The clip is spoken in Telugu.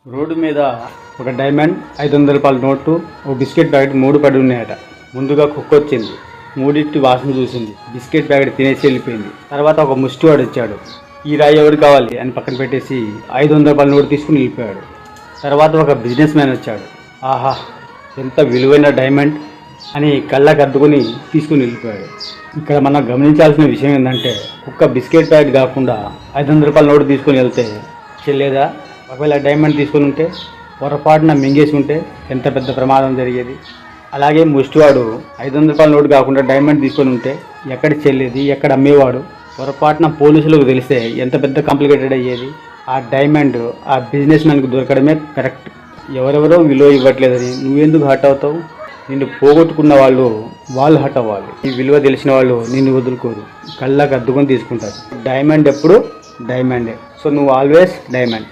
రోడ్డు మీద ఒక డైమండ్ 500 రూపాయల నోటు ఒక బిస్కెట్ ప్యాకెట్ 3 పడి ఉన్నాయట. ముందుగా కుక్క వచ్చింది, మూడింటి వాసన చూసింది, బిస్కెట్ ప్యాకెట్ తినేసి వెళ్ళిపోయింది. తర్వాత ఒక ముష్టివాడు వచ్చాడు, ఈ రాయి ఎవరు కావాలి అని పక్కన పెట్టేసి 500 రూపాయల నోటు తీసుకుని వెళ్ళిపోయాడు. తర్వాత ఒక బిజినెస్ మ్యాన్ వచ్చాడు, ఆహా ఎంత విలువైన డైమండ్ అని కళ్ళకు అద్దుకొని తీసుకుని వెళ్ళిపోయాడు. ఇక్కడ మనం గమనించాల్సిన విషయం ఏంటంటే, కుక్క బిస్కెట్ ప్యాకెట్ కాకుండా 500 రూపాయల నోటు తీసుకొని వెళ్తే చెల్లేదా? ఒకవేళ డైమండ్ తీసుకొని ఉంటే పొరపాటున మింగేసి ఉంటే ఎంత పెద్ద ప్రమాదం జరిగేది. అలాగే ముష్టివాడు 500 రూపాయల నోటు కాకుండా డైమండ్ తీసుకొని ఉంటే ఎక్కడ చెల్లేది, ఎక్కడ అమ్మేవాడు, పొరపాటున పోలీసులకు తెలిస్తే ఎంత పెద్ద కాంప్లికేటెడ్ అయ్యేది. ఆ డైమండ్ ఆ బిజినెస్ మ్యాన్కి దొరకడమే కరెక్ట్. ఎవరెవరో విలువ ఇవ్వట్లేదని నువ్వెందుకు హర్ట్ అవుతావు? నిన్ను పోగొట్టుకున్న వాళ్ళు హర్ట్ అవ్వాలి. ఈ విలువ తెలిసిన వాళ్ళు నిన్ను వదులుకోరు, కళ్ళకు అద్దుకొని తీసుకుంటారు. డైమండ్ ఎప్పుడు డైమండే. సో నువ్వు ఆల్వేస్ డైమండ్.